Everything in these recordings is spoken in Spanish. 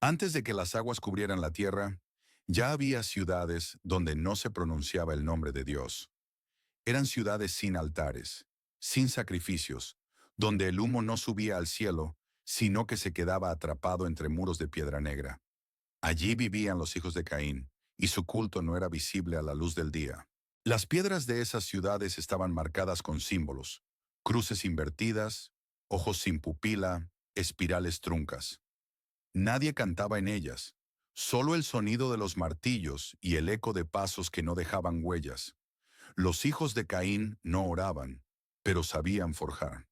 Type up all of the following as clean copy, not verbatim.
Antes de que las aguas cubrieran la tierra, ya había ciudades donde no se pronunciaba el nombre de Dios. Eran ciudades sin altares, sin sacrificios, donde el humo no subía al cielo, sino que se quedaba atrapado entre muros de piedra negra. Allí vivían los hijos de Caín, y su culto no era visible a la luz del día. Las piedras de esas ciudades estaban marcadas con símbolos, cruces invertidas, ojos sin pupila, espirales truncas. Nadie cantaba en ellas, solo el sonido de los martillos y el eco de pasos que no dejaban huellas. Los hijos de Caín no oraban, pero sabían forjar.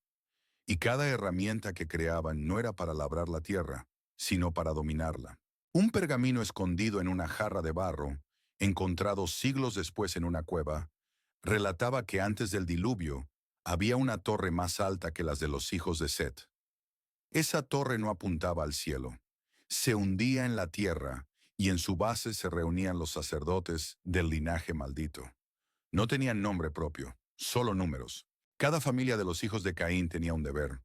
Y cada herramienta que creaban no era para labrar la tierra, sino para dominarla. Un pergamino escondido en una jarra de barro, encontrado siglos después en una cueva, relataba que antes del diluvio había una torre más alta que las de los hijos de Set. Esa torre no apuntaba al cielo. Se hundía en la tierra y en su base se reunían los sacerdotes del linaje maldito. No tenían nombre propio, solo números. Cada familia de los hijos de Caín tenía un deber.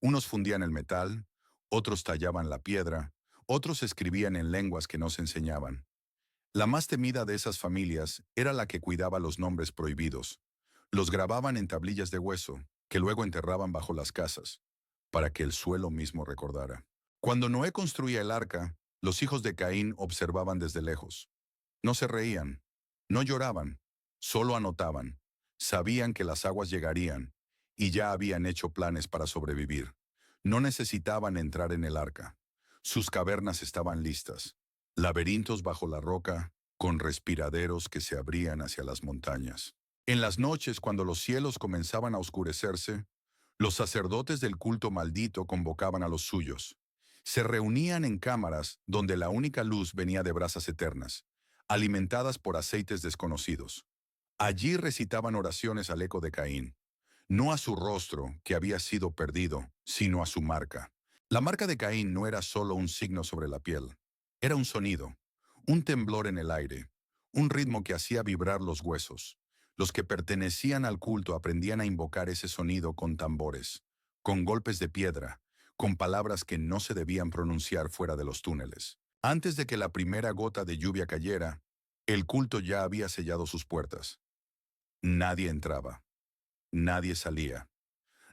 Unos fundían el metal, otros tallaban la piedra, otros escribían en lenguas que no se enseñaban. La más temida de esas familias era la que cuidaba los nombres prohibidos. Los grababan en tablillas de hueso, que luego enterraban bajo las casas, para que el suelo mismo recordara. Cuando Noé construía el arca, los hijos de Caín observaban desde lejos. No se reían, no lloraban, solo anotaban. Sabían que las aguas llegarían, y ya habían hecho planes para sobrevivir. No necesitaban entrar en el arca. Sus cavernas estaban listas. Laberintos bajo la roca, con respiraderos que se abrían hacia las montañas. En las noches, cuando los cielos comenzaban a oscurecerse, los sacerdotes del culto maldito convocaban a los suyos. Se reunían en cámaras donde la única luz venía de brasas eternas, alimentadas por aceites desconocidos. Allí recitaban oraciones al eco de Caín, no a su rostro, que había sido perdido, sino a su marca. La marca de Caín no era solo un signo sobre la piel, era un sonido, un temblor en el aire, un ritmo que hacía vibrar los huesos. Los que pertenecían al culto aprendían a invocar ese sonido con tambores, con golpes de piedra, con palabras que no se debían pronunciar fuera de los túneles. Antes de que la primera gota de lluvia cayera, el culto ya había sellado sus puertas. Nadie entraba, nadie salía.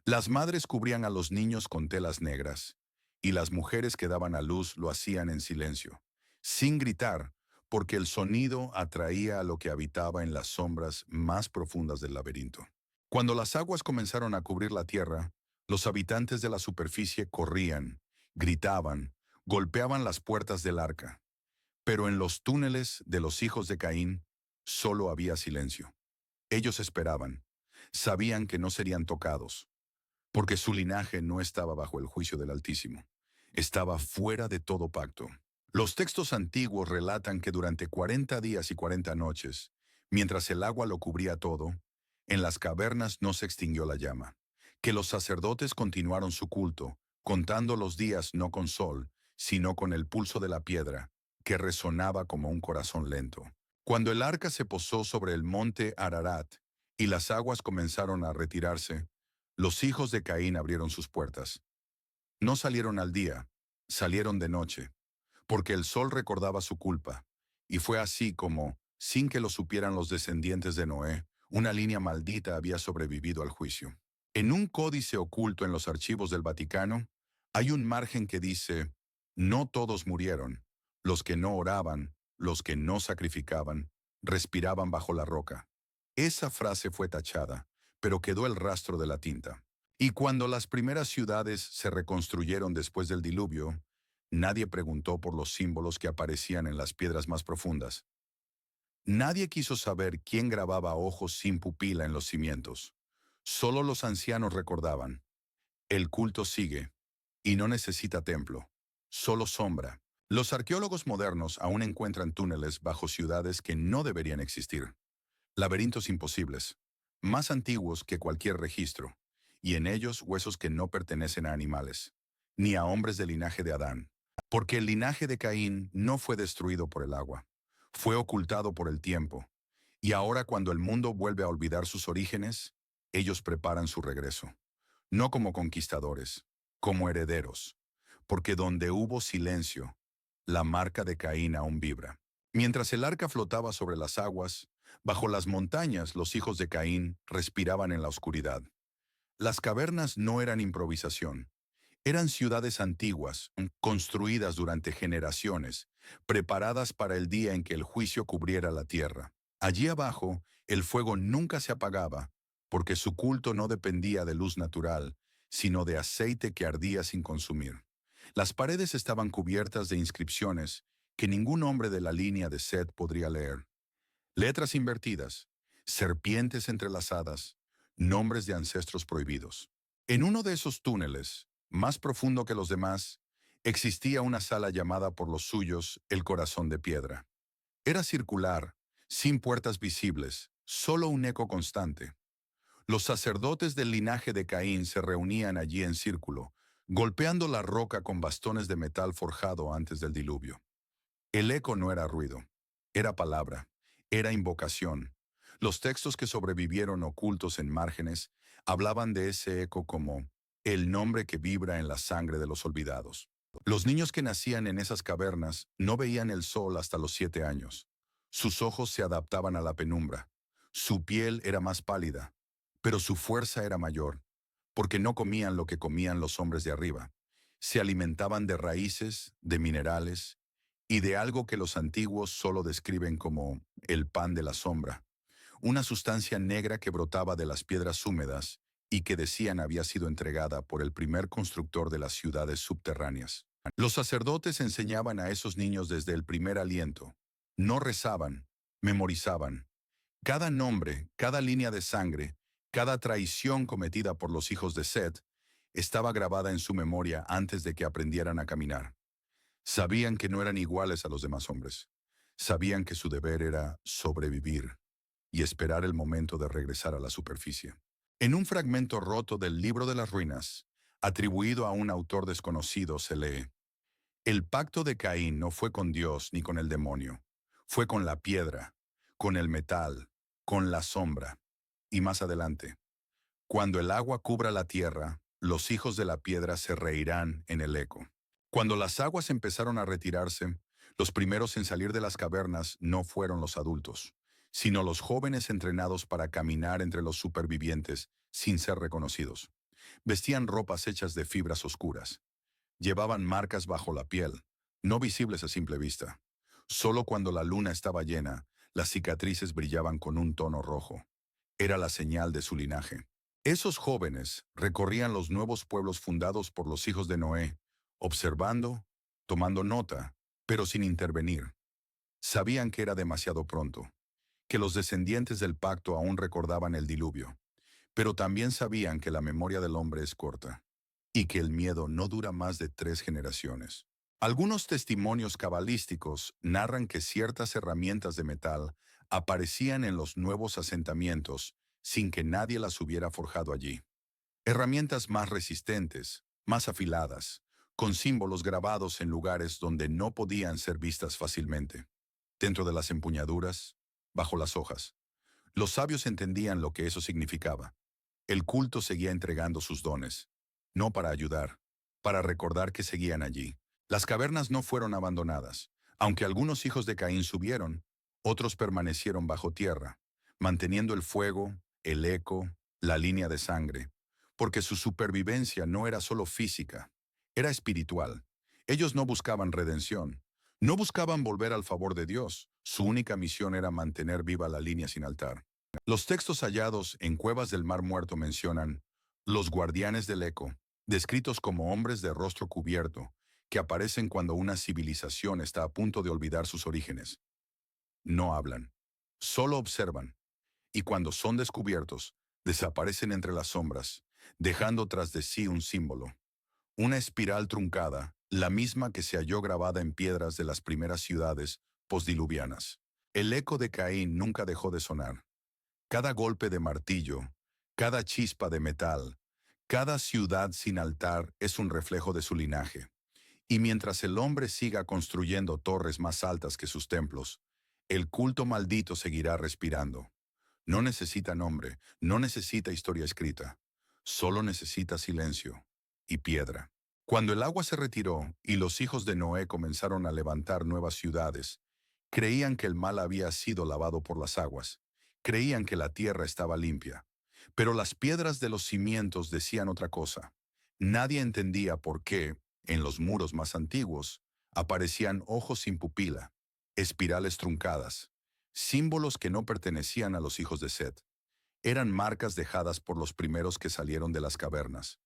Las madres cubrían a los niños con telas negras, y las mujeres que daban a luz lo hacían en silencio, sin gritar, porque el sonido atraía a lo que habitaba en las sombras más profundas del laberinto. Cuando las aguas comenzaron a cubrir la tierra, los habitantes de la superficie corrían, gritaban, golpeaban las puertas del arca. Pero en los túneles de los hijos de Caín solo había silencio. Ellos esperaban, sabían que no serían tocados, porque su linaje no estaba bajo el juicio del Altísimo. Estaba fuera de todo pacto. Los textos antiguos relatan que durante 40 días y 40 noches, mientras el agua lo cubría todo, en las cavernas no se extinguió la llama, que los sacerdotes continuaron su culto, contando los días no con sol, sino con el pulso de la piedra, que resonaba como un corazón lento. Cuando el arca se posó sobre el monte Ararat y las aguas comenzaron a retirarse, los hijos de Caín abrieron sus puertas. No salieron al día, salieron de noche, porque el sol recordaba su culpa, y fue así como, sin que lo supieran los descendientes de Noé, una línea maldita había sobrevivido al juicio. En un códice oculto en los archivos del Vaticano, hay un margen que dice, no todos murieron, los que no oraban, los que no sacrificaban, respiraban bajo la roca. Esa frase fue tachada, pero quedó el rastro de la tinta. Y cuando las primeras ciudades se reconstruyeron después del diluvio, nadie preguntó por los símbolos que aparecían en las piedras más profundas. Nadie quiso saber quién grababa ojos sin pupila en los cimientos. Solo los ancianos recordaban. El culto sigue, y no necesita templo, solo sombra. Los arqueólogos modernos aún encuentran túneles bajo ciudades que no deberían existir. Laberintos imposibles, más antiguos que cualquier registro, y en ellos huesos que no pertenecen a animales, ni a hombres del linaje de Adán. Porque el linaje de Caín no fue destruido por el agua, fue ocultado por el tiempo, y ahora cuando el mundo vuelve a olvidar sus orígenes, ellos preparan su regreso, no como conquistadores, como herederos, porque donde hubo silencio, La marca de Caín aún vibra. Mientras el arca flotaba sobre las aguas, bajo las montañas los hijos de Caín respiraban en la oscuridad. Las cavernas no eran improvisación. Eran ciudades antiguas, construidas durante generaciones, preparadas para el día en que el juicio cubriera la tierra. Allí abajo, el fuego nunca se apagaba, porque su culto no dependía de luz natural, sino de aceite que ardía sin consumir. Las paredes estaban cubiertas de inscripciones que ningún hombre de la línea de Set podría leer. Letras invertidas, serpientes entrelazadas, nombres de ancestros prohibidos. En uno de esos túneles, más profundo que los demás, existía una sala llamada por los suyos el corazón de piedra. Era circular, sin puertas visibles, solo un eco constante. Los sacerdotes del linaje de Caín se reunían allí en círculo, golpeando la roca con bastones de metal forjado antes del diluvio. El eco no era ruido, era palabra, era invocación. Los textos que sobrevivieron ocultos en márgenes hablaban de ese eco como el nombre que vibra en la sangre de los olvidados. Los niños que nacían en esas cavernas no veían el sol hasta los 7 años. Sus ojos se adaptaban a la penumbra. Su piel era más pálida, pero su fuerza era mayor, porque no comían lo que comían los hombres de arriba. Se alimentaban de raíces, de minerales y de algo que los antiguos solo describen como el pan de la sombra, una sustancia negra que brotaba de las piedras húmedas y que decían había sido entregada por el primer constructor de las ciudades subterráneas. Los sacerdotes enseñaban a esos niños desde el primer aliento. No rezaban, memorizaban. Cada nombre, cada línea de sangre, cada traición cometida por los hijos de Set estaba grabada en su memoria antes de que aprendieran a caminar. Sabían que no eran iguales a los demás hombres. Sabían que su deber era sobrevivir y esperar el momento de regresar a la superficie. En un fragmento roto del Libro de las Ruinas, atribuido a un autor desconocido, se lee: el pacto de Caín no fue con Dios ni con el demonio, fue con la piedra, con el metal, con la sombra. Y más adelante, cuando el agua cubra la tierra, los hijos de la piedra se reirán en el eco. Cuando las aguas empezaron a retirarse, los primeros en salir de las cavernas no fueron los adultos, sino los jóvenes entrenados para caminar entre los supervivientes sin ser reconocidos. Vestían ropas hechas de fibras oscuras. Llevaban marcas bajo la piel, no visibles a simple vista. Solo cuando la luna estaba llena, las cicatrices brillaban con un tono rojo. Era la señal de su linaje. Esos jóvenes recorrían los nuevos pueblos fundados por los hijos de Noé, observando, tomando nota, pero sin intervenir. Sabían que era demasiado pronto, que los descendientes del pacto aún recordaban el diluvio, pero también sabían que la memoria del hombre es corta y que el miedo no dura más de 3 generaciones. Algunos testimonios cabalísticos narran que ciertas herramientas de metal aparecían en los nuevos asentamientos sin que nadie las hubiera forjado allí. Herramientas más resistentes, más afiladas, con símbolos grabados en lugares donde no podían ser vistas fácilmente. Dentro de las empuñaduras, bajo las hojas. Los sabios entendían lo que eso significaba. El culto seguía entregando sus dones, no para ayudar, para recordar que seguían allí. Las cavernas no fueron abandonadas. Aunque algunos hijos de Caín subieron, otros permanecieron bajo tierra, manteniendo el fuego, el eco, la línea de sangre, porque su supervivencia no era solo física, era espiritual. Ellos no buscaban redención, no buscaban volver al favor de Dios. Su única misión era mantener viva la línea sin altar. Los textos hallados en cuevas del Mar Muerto mencionan los guardianes del eco, descritos como hombres de rostro cubierto, que aparecen cuando una civilización está a punto de olvidar sus orígenes. No hablan, solo observan, y cuando son descubiertos, desaparecen entre las sombras, dejando tras de sí un símbolo, una espiral truncada, la misma que se halló grabada en piedras de las primeras ciudades postdiluvianas. El eco de Caín nunca dejó de sonar. Cada golpe de martillo, cada chispa de metal, cada ciudad sin altar es un reflejo de su linaje. Y mientras el hombre siga construyendo torres más altas que sus templos, el culto maldito seguirá respirando. No necesita nombre, no necesita historia escrita, solo necesita silencio y piedra. Cuando el agua se retiró y los hijos de Noé comenzaron a levantar nuevas ciudades, creían que el mal había sido lavado por las aguas. Creían que la tierra estaba limpia. Pero las piedras de los cimientos decían otra cosa. Nadie entendía por qué, en los muros más antiguos, aparecían ojos sin pupila, espirales truncadas, símbolos que no pertenecían a los hijos de Set. Eran marcas dejadas por los primeros que salieron de las cavernas.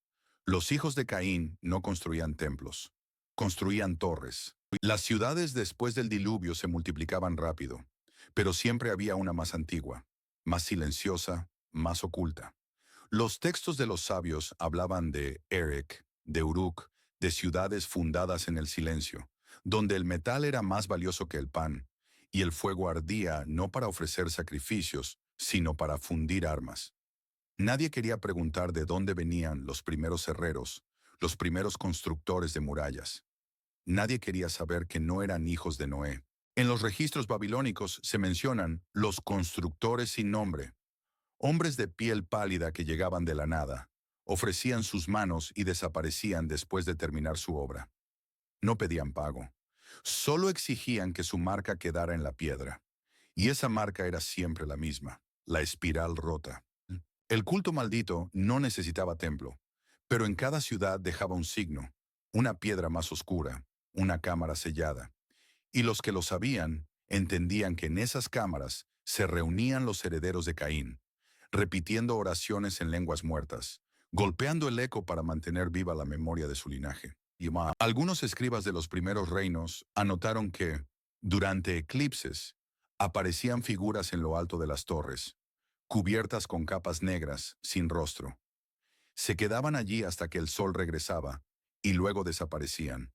Los hijos de Caín no construían templos, construían torres. Las ciudades después del diluvio se multiplicaban rápido, pero siempre había una más antigua, más silenciosa, más oculta. Los textos de los sabios hablaban de Erech, de Uruk, de ciudades fundadas en el silencio, donde el metal era más valioso que el pan, y el fuego ardía no para ofrecer sacrificios, sino para fundir armas. Nadie quería preguntar de dónde venían los primeros herreros, los primeros constructores de murallas. Nadie quería saber que no eran hijos de Noé. En los registros babilónicos se mencionan los constructores sin nombre, hombres de piel pálida que llegaban de la nada, ofrecían sus manos y desaparecían después de terminar su obra. No pedían pago, solo exigían que su marca quedara en la piedra. Y esa marca era siempre la misma, la espiral rota. El culto maldito no necesitaba templo, pero en cada ciudad dejaba un signo, una piedra más oscura, una cámara sellada. Y los que lo sabían entendían que en esas cámaras se reunían los herederos de Caín, repitiendo oraciones en lenguas muertas, golpeando el eco para mantener viva la memoria de su linaje. Algunos escribas de los primeros reinos anotaron que, durante eclipses, aparecían figuras en lo alto de las torres, cubiertas con capas negras, sin rostro. Se quedaban allí hasta que el sol regresaba, y luego desaparecían.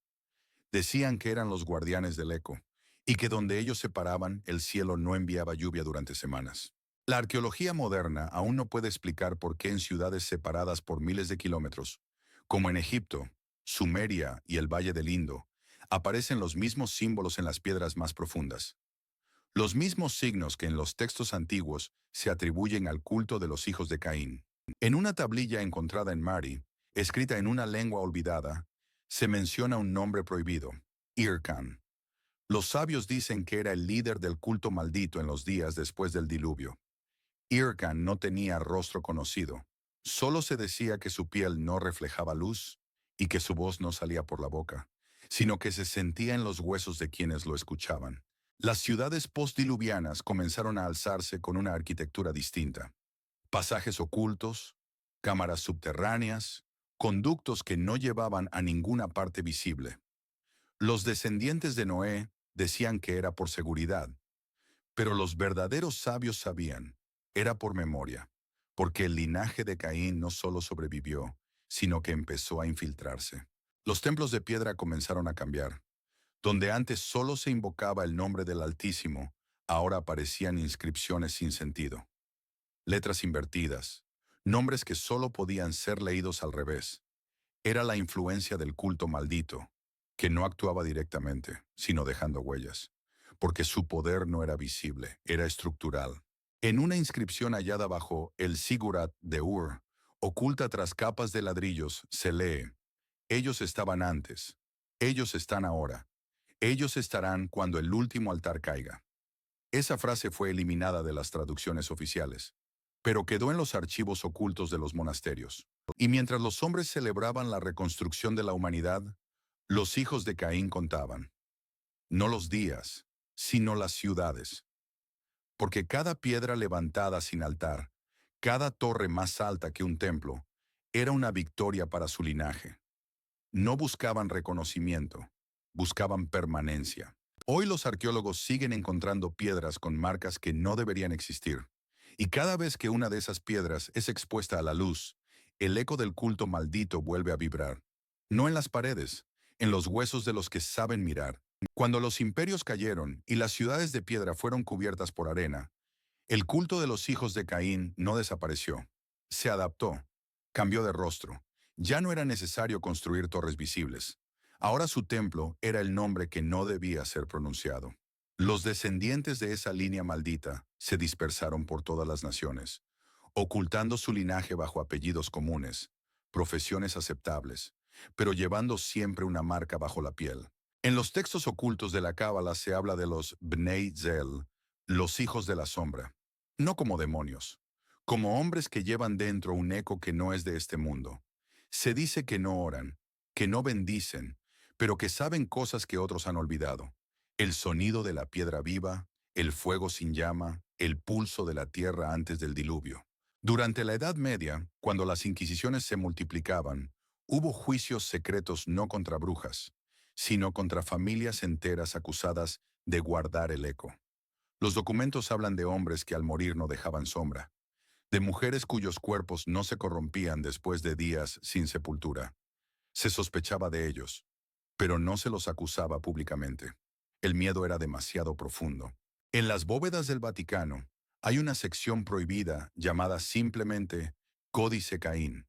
Decían que eran los guardianes del eco, y que donde ellos se paraban, el cielo no enviaba lluvia durante semanas. La arqueología moderna aún no puede explicar por qué en ciudades separadas por miles de kilómetros, como en Egipto, Sumeria y el Valle del Indo, aparecen los mismos símbolos en las piedras más profundas. Los mismos signos que en los textos antiguos se atribuyen al culto de los hijos de Caín. En una tablilla encontrada en Mari, escrita en una lengua olvidada, se menciona un nombre prohibido, Irkan. Los sabios dicen que era el líder del culto maldito en los días después del diluvio. Irkan no tenía rostro conocido. Solo se decía que su piel no reflejaba luz y que su voz no salía por la boca, sino que se sentía en los huesos de quienes lo escuchaban. Las ciudades postdiluvianas comenzaron a alzarse con una arquitectura distinta. Pasajes ocultos, cámaras subterráneas, conductos que no llevaban a ninguna parte visible. Los descendientes de Noé decían que era por seguridad, pero los verdaderos sabios sabían, era por memoria, porque el linaje de Caín no solo sobrevivió, sino que empezó a infiltrarse. Los templos de piedra comenzaron a cambiar. Donde antes solo se invocaba el nombre del Altísimo, ahora aparecían inscripciones sin sentido. Letras invertidas, nombres que solo podían ser leídos al revés. Era la influencia del culto maldito, que no actuaba directamente, sino dejando huellas, porque su poder no era visible, era estructural. En una inscripción hallada bajo el Sigurat de Ur, oculta tras capas de ladrillos, se lee: ellos estaban antes, ellos están ahora, ellos estarán cuando el último altar caiga. Esa frase fue eliminada de las traducciones oficiales, pero quedó en los archivos ocultos de los monasterios. Y mientras los hombres celebraban la reconstrucción de la humanidad, los hijos de Caín contaban, no los días, sino las ciudades. Porque cada piedra levantada sin altar, cada torre más alta que un templo, era una victoria para su linaje. No buscaban reconocimiento, buscaban permanencia. Hoy los arqueólogos siguen encontrando piedras con marcas que no deberían existir. Y cada vez que una de esas piedras es expuesta a la luz, el eco del culto maldito vuelve a vibrar. No en las paredes, en los huesos de los que saben mirar. Cuando los imperios cayeron y las ciudades de piedra fueron cubiertas por arena, el culto de los hijos de Caín no desapareció. Se adaptó, cambió de rostro. Ya no era necesario construir torres visibles. Ahora su templo era el nombre que no debía ser pronunciado. Los descendientes de esa línea maldita se dispersaron por todas las naciones, ocultando su linaje bajo apellidos comunes, profesiones aceptables, pero llevando siempre una marca bajo la piel. En los textos ocultos de la Cábala se habla de los Bnei Zel, los hijos de la sombra, no como demonios, como hombres que llevan dentro un eco que no es de este mundo. Se dice que no oran, que no bendicen, pero que saben cosas que otros han olvidado. El sonido de la piedra viva, el fuego sin llama, el pulso de la tierra antes del diluvio. Durante la Edad Media, cuando las inquisiciones se multiplicaban, hubo juicios secretos no contra brujas, sino contra familias enteras acusadas de guardar el eco. Los documentos hablan de hombres que al morir no dejaban sombra, de mujeres cuyos cuerpos no se corrompían después de días sin sepultura. Se sospechaba de ellos, pero no se los acusaba públicamente. El miedo era demasiado profundo. En las bóvedas del Vaticano hay una sección prohibida llamada simplemente Códice Caín.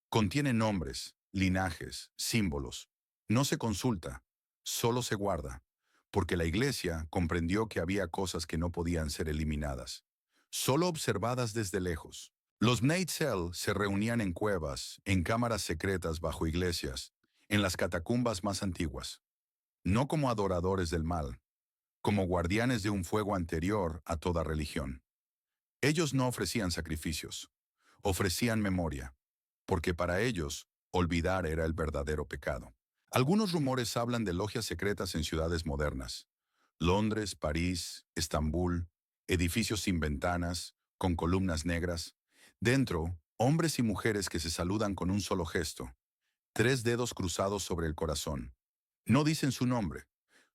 Contiene nombres, linajes, símbolos. No se consulta, solo se guarda, porque la Iglesia comprendió que había cosas que no podían ser eliminadas, solo observadas desde lejos. Los Neitzel se reunían en cuevas, en cámaras secretas bajo iglesias, en las catacumbas más antiguas, no como adoradores del mal, como guardianes de un fuego anterior a toda religión. Ellos no ofrecían sacrificios, ofrecían memoria, porque para ellos, olvidar era el verdadero pecado. Algunos rumores hablan de logias secretas en ciudades modernas. Londres, París, Estambul, edificios sin ventanas, con columnas negras. Dentro, hombres y mujeres que se saludan con un solo gesto, tres dedos cruzados sobre el corazón. No dicen su nombre,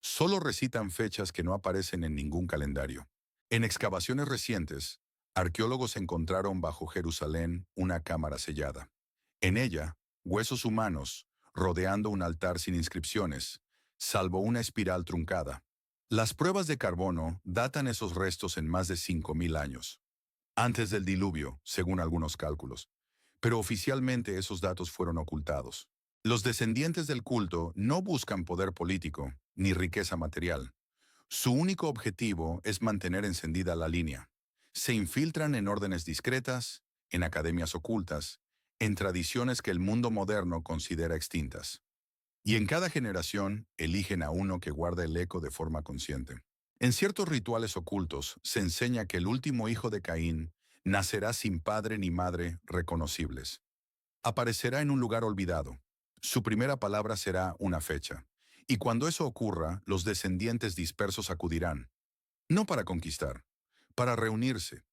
solo recitan fechas que no aparecen en ningún calendario. En excavaciones recientes, arqueólogos encontraron bajo Jerusalén una cámara sellada. En ella, huesos humanos, rodeando un altar sin inscripciones, salvo una espiral truncada. Las pruebas de carbono datan esos restos en más de 5.000 años, antes del diluvio, según algunos cálculos, pero oficialmente esos datos fueron ocultados. Los descendientes del culto no buscan poder político ni riqueza material. Su único objetivo es mantener encendida la línea. Se infiltran en órdenes discretas, en academias ocultas, en tradiciones que el mundo moderno considera extintas. Y en cada generación eligen a uno que guarda el eco de forma consciente. En ciertos rituales ocultos se enseña que el último hijo de Caín nacerá sin padre ni madre reconocibles. Aparecerá en un lugar olvidado. Su primera palabra será una fecha. Y cuando eso ocurra, los descendientes dispersos acudirán, no para conquistar, para reunirse,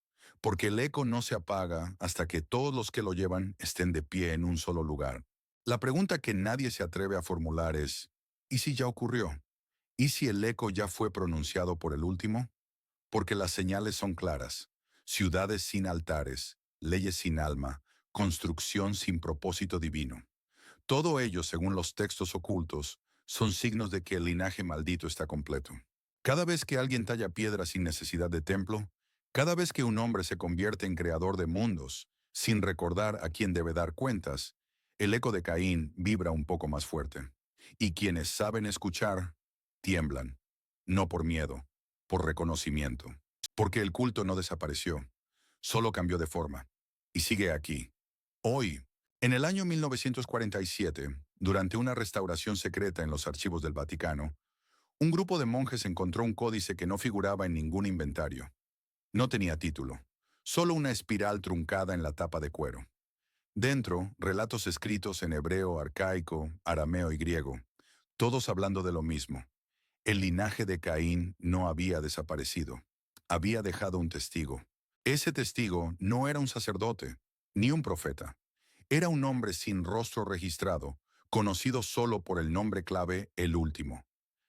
porque el eco no se apaga hasta que todos los que lo llevan estén de pie en un solo lugar. La pregunta que nadie se atreve a formular es, ¿y si ya ocurrió? ¿Y si el eco ya fue pronunciado por el último? Porque las señales son claras. Ciudades sin altares, leyes sin alma, construcción sin propósito divino. Todo ello, según los textos ocultos, son signos de que el linaje maldito está completo. Cada vez que alguien talla piedra sin necesidad de templo, cada vez que un hombre se convierte en creador de mundos, sin recordar a quién debe dar cuentas, el eco de Caín vibra un poco más fuerte. Y quienes saben escuchar, tiemblan, no por miedo, por reconocimiento. Porque el culto no desapareció, solo cambió de forma. Y sigue aquí. Hoy, en el año 1947, durante una restauración secreta en los archivos del Vaticano, un grupo de monjes encontró un códice que no figuraba en ningún inventario. No tenía título, solo una espiral truncada en la tapa de cuero. Dentro, relatos escritos en hebreo, arcaico, arameo y griego, todos hablando de lo mismo. El linaje de Caín no había desaparecido. Había dejado un testigo. Ese testigo no era un sacerdote, ni un profeta. Era un hombre sin rostro registrado, conocido solo por el nombre clave El Último.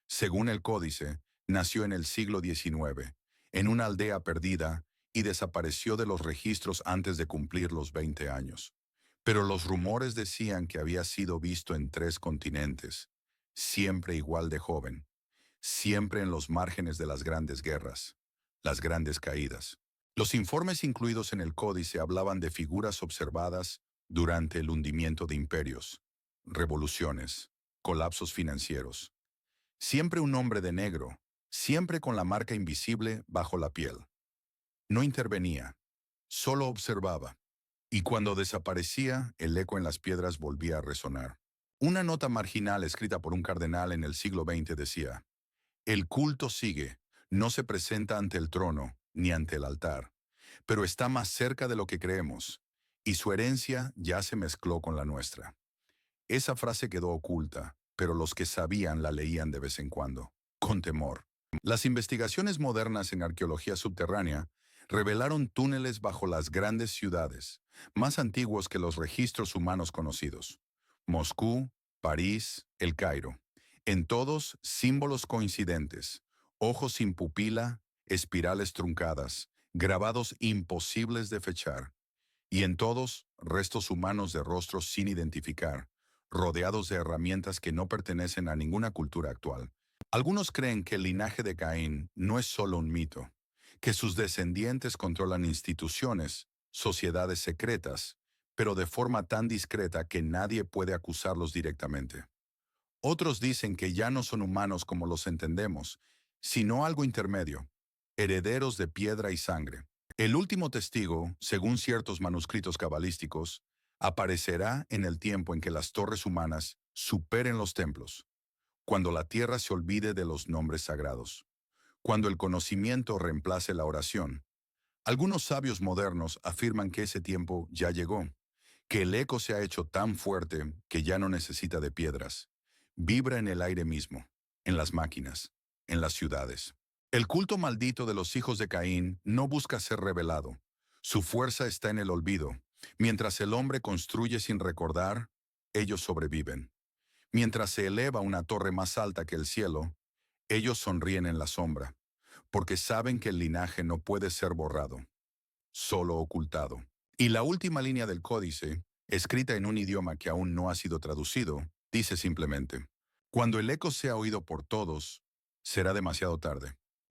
Según el códice, nació en el siglo XIX, en una aldea perdida, y desapareció de los registros antes de cumplir los 20 años. Pero los rumores decían que había sido visto en 3 continentes, siempre igual de joven, siempre en los márgenes de las grandes guerras, las grandes caídas. Los informes incluidos en el códice hablaban de figuras observadas durante el hundimiento de imperios, revoluciones, colapsos financieros. Siempre un hombre de negro, siempre con la marca invisible bajo la piel. No intervenía, solo observaba. Y cuando desaparecía, el eco en las piedras volvía a resonar. Una nota marginal escrita por un cardenal en el siglo XX decía: el culto sigue, no se presenta ante el trono ni ante el altar, pero está más cerca de lo que creemos, y su herencia ya se mezcló con la nuestra. Esa frase quedó oculta, pero los que sabían la leían de vez en cuando, con temor. Las investigaciones modernas en arqueología subterránea revelaron túneles bajo las grandes ciudades, más antiguos que los registros humanos conocidos: Moscú, París, El Cairo. En todos, símbolos coincidentes: ojos sin pupila, espirales truncadas, grabados imposibles de fechar. Y en todos, restos humanos de rostros sin identificar, rodeados de herramientas que no pertenecen a ninguna cultura actual. Algunos creen que el linaje de Caín no es solo un mito, que sus descendientes controlan instituciones, sociedades secretas, pero de forma tan discreta que nadie puede acusarlos directamente. Otros dicen que ya no son humanos como los entendemos, sino algo intermedio, herederos de piedra y sangre. El último testigo, según ciertos manuscritos cabalísticos, aparecerá en el tiempo en que las torres humanas superen los templos, cuando la tierra se olvide de los nombres sagrados, cuando el conocimiento reemplace la oración. Algunos sabios modernos afirman que ese tiempo ya llegó, que el eco se ha hecho tan fuerte que ya no necesita de piedras. Vibra en el aire mismo, en las máquinas, en las ciudades. El culto maldito de los hijos de Caín no busca ser revelado. Su fuerza está en el olvido. Mientras el hombre construye sin recordar, ellos sobreviven. Mientras se eleva una torre más alta que el cielo, ellos sonríen en la sombra, porque saben que el linaje no puede ser borrado, solo ocultado. Y la última línea del códice, escrita en un idioma que aún no ha sido traducido, dice simplemente: cuando el eco sea oído por todos, será demasiado tarde.